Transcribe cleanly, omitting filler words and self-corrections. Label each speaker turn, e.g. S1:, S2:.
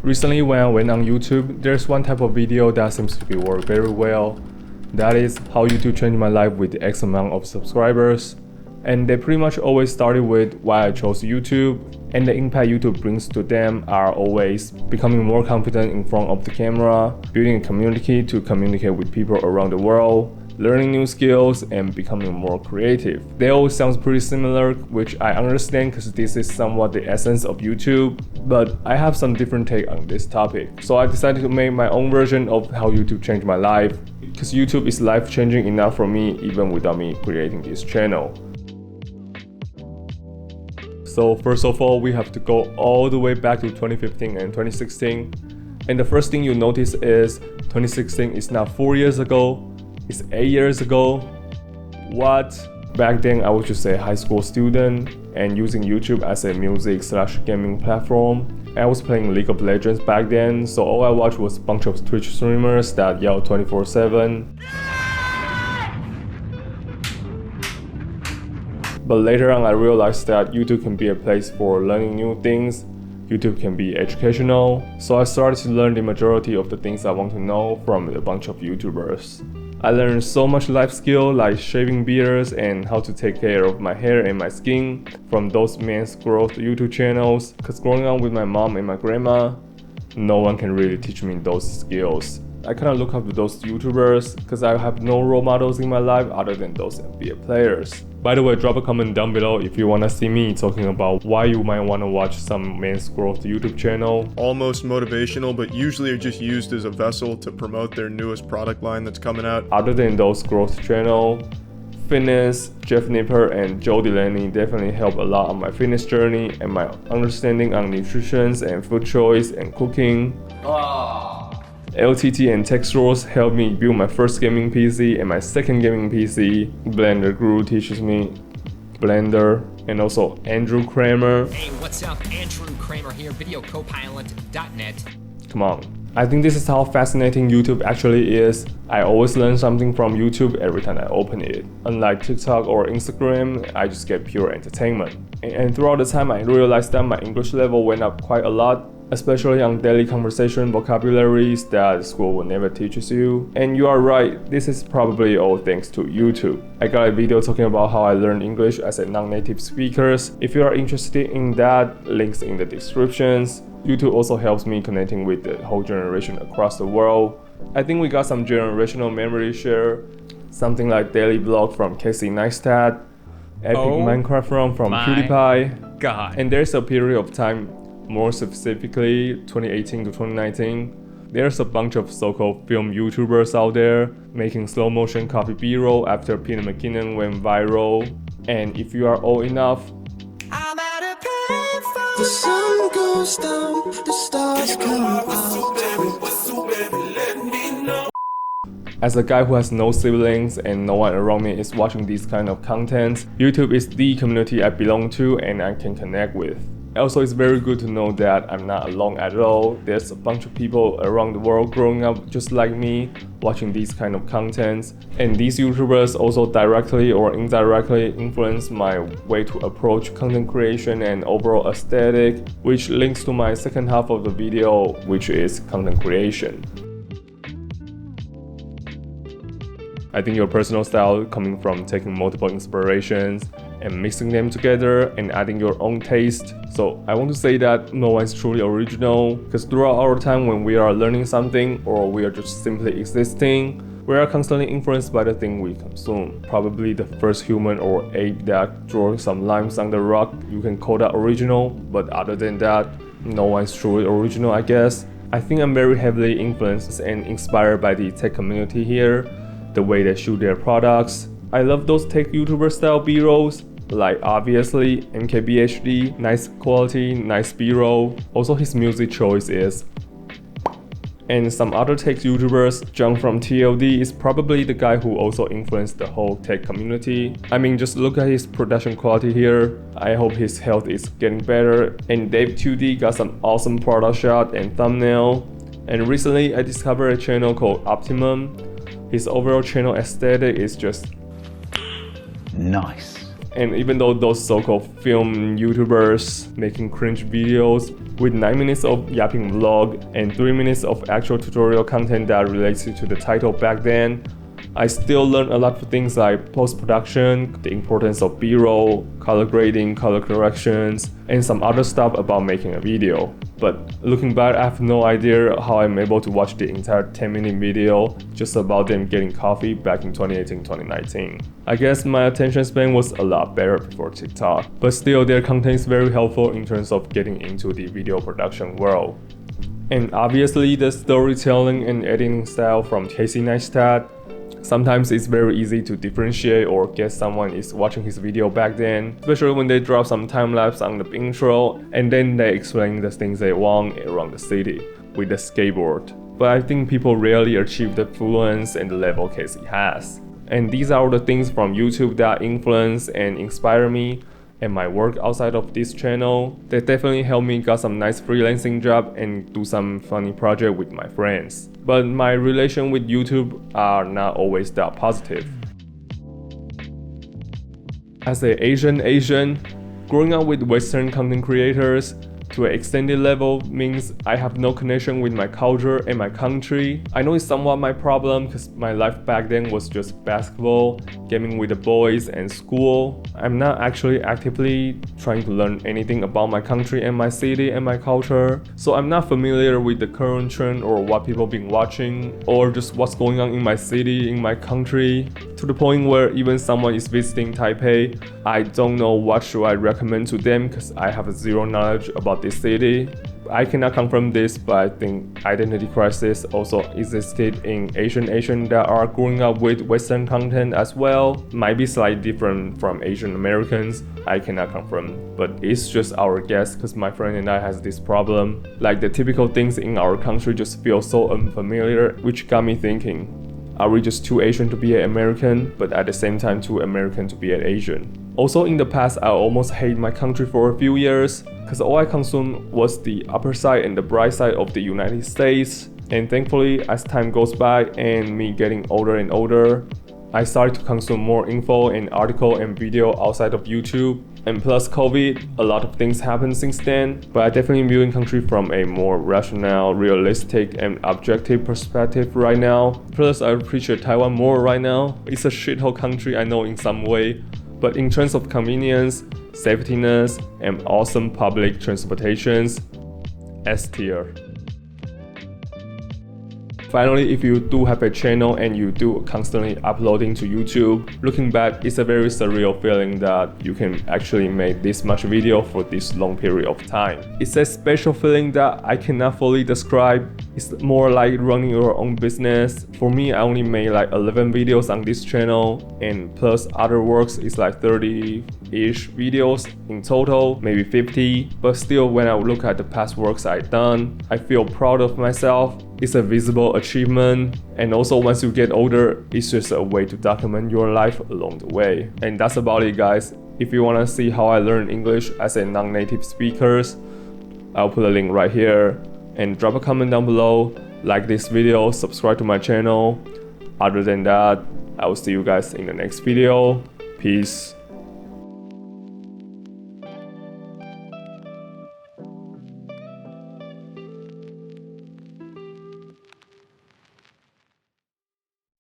S1: Recently when I went on YouTube, there's one type of video that seems to be work very well. That is how YouTube changed my life with X amount of subscribers. And they pretty much always started with why I chose YouTube, and the impact YouTube brings to them are always becoming more confident in front of the camera, building a community to communicate with people around the world, learning new skills, and becoming more creative. They all sound pretty similar, which I understand because this is somewhat the essence of YouTube, but I have some different take on this topic. So I decided to make my own version of how YouTube changed my life, because YouTube is life-changing enough for me even without me creating this channel. So first of all, we have to go all the way back to 2015 and 2016. And the first thing you notice is 2016 is now 4 years ago. It's 8 years ago. What? Back then, I was just a high school student and using YouTube as a music/gaming platform. I was playing League of Legends back then, so all I watched was a bunch of Twitch streamers that yell 24/7. But later on, I realized that YouTube can be a place for learning new things. YouTube can be educational. So I started to learn the majority of the things I want to know from a bunch of YouTubers. I learned so much life skill like shaving beards and how to take care of my hair and my skin from those men's growth YouTube channels. Cause growing up with my mom and my grandma, no one can really teach me those skills. I kind of look up to those YouTubers because I have no role models in my life other than those NBA players. By the way, drop a comment down below if you want to see me talking about why you might want to watch some men's growth YouTube channel.
S2: Almost motivational, but usually are just used as a vessel to promote their newest product line that's coming out.
S1: Other than those growth channel, fitness, Jeff Nipper and Joe Delaney definitely help a lot on my fitness journey and my understanding on nutrition and food choice and cooking. LTT and Textures helped me build my first gaming PC and my second gaming PC. Blender Guru teaches me Blender, and also Andrew Kramer.
S3: Hey, what's up? Andrew Kramer here, videocopilot.net.
S1: Come on. I think this is how fascinating YouTube actually is. I always learn something from YouTube every time I open it. Unlike TikTok or Instagram, I just get pure entertainment. And throughout the time, I realized that my English level went up quite a lot, especially on daily conversation vocabularies that school will never teaches you. And you are right, this is probably all thanks to YouTube. I got a video talking about how I learned English as a non-native speaker. If you are interested in that, links in the descriptions. YouTube also helps me connecting with the whole generation across the world. I think we got some generational memory share, something like daily vlog from Casey Neistat, epic Minecraft run from PewDiePie.
S4: God.
S1: And there's a period of time, more specifically 2018 to 2019, there's a bunch of so-called film YouTubers out there making slow motion coffee B-roll after Peter McKinnon went viral. And if you are old enough,
S5: the sun goes down, the stars come out.
S1: as a guy who has no siblings and no one around me is watching these kind of content, YouTube is the community I belong to and I can connect with. Also, it's very good to know that I'm not alone at all. There's a bunch of people around the world growing up just like me, watching these kind of contents. And these YouTubers also directly or indirectly influence my way to approach content creation and overall aesthetic, which links to my second half of the video, which is content creation. I think your personal style coming from taking multiple inspirations and mixing them together and adding your own taste. So I want to say that no one is truly original, because throughout our time when we are learning something or we are just simply existing, we are constantly influenced by the thing we consume. Probably the first human or ape that drew some lines on the rock, you can call that original, but other than that, no one is truly original, I guess. I think I'm very heavily influenced and inspired by the tech community here, the way they shoot their products. I love those tech YouTuber style B-rolls, like obviously MKBHD, nice quality, nice B-roll. Also his music choice is. And some other tech YouTubers, John from TLD is probably the guy who also influenced the whole tech community. I mean, just look at his production quality here. I hope his health is getting better. And Dave 2D got some awesome product shot and thumbnail. And recently I discovered a channel called Optimum. His overall channel aesthetic is just
S4: nice.
S1: And even though those so-called film YouTubers making cringe videos, with 9 minutes of yapping vlog and 3 minutes of actual tutorial content that relates to the title back then. I still learned a lot of things like post-production, the importance of B-roll, color grading, color corrections, and some other stuff about making a video. But looking back, I have no idea how I'm able to watch the entire 10-minute video just about them getting coffee back in 2018-2019. I guess my attention span was a lot better before TikTok, but still their content is very helpful in terms of getting into the video production world. And obviously the storytelling and editing style from Casey Neistat. Sometimes it's very easy to differentiate or guess someone is watching his video back then, especially when they drop some time-lapse on the intro and then they explain the things they want around the city with the skateboard. But I think people rarely achieve the fluence and the level Casey has. And these are the things from YouTube that influence and inspire me and my work outside of this channel. They definitely helped me get some nice freelancing job and do some funny project with my friends. But my relation with YouTube are not always that positive. As an Asian, growing up with Western content creators to an extended level means I have no connection with my culture and my country. I know it's somewhat my problem because my life back then was just basketball, gaming with the boys, and school. I'm not actually actively trying to learn anything about my country and my city and my culture. So I'm not familiar with the current trend or what people been watching or just what's going on in my city, in my country, to the point where even someone is visiting Taipei, I don't know what should I recommend to them because I have zero knowledge about this city. I cannot confirm this, but I think identity crisis also existed in Asian that are growing up with Western content as well. Might be slightly different from Asian Americans, I cannot confirm, but it's just our guess because my friend and I has this problem. Like the typical things in our country just feel so unfamiliar, which got me thinking, are we just too Asian to be an American, but at the same time too American to be an Asian? Also in the past, I almost hate my country for a few years because all I consumed was the upper side and the bright side of the United States. And thankfully, as time goes by and me getting older and older, I started to consume more info and article and video outside of YouTube. And plus COVID, a lot of things happened since then, but I definitely viewing country from a more rational, realistic, and objective perspective right now. Plus, I appreciate Taiwan more right now. It's a shithole country, I know in some way, but in terms of convenience, safetiness, and awesome public transportations, S tier. Finally, if you do have a channel and you do constantly uploading to YouTube, looking back, it's a very surreal feeling that you can actually make this much video for this long period of time. It's a special feeling that I cannot fully describe. It's more like running your own business. For me, I only made like 11 videos on this channel, and plus other works is like 30-ish videos in total, maybe 50. But still, when I look at the past works I've done, I feel proud of myself. It's a visible achievement, and also once you get older, it's just a way to document your life along the way. And that's about it, guys. If you want to see how I learned English as a non-native speaker, I'll put a link right here, and drop a comment down below, like this video, subscribe to my channel. Other than that, I will see you guys in the next video. Peace.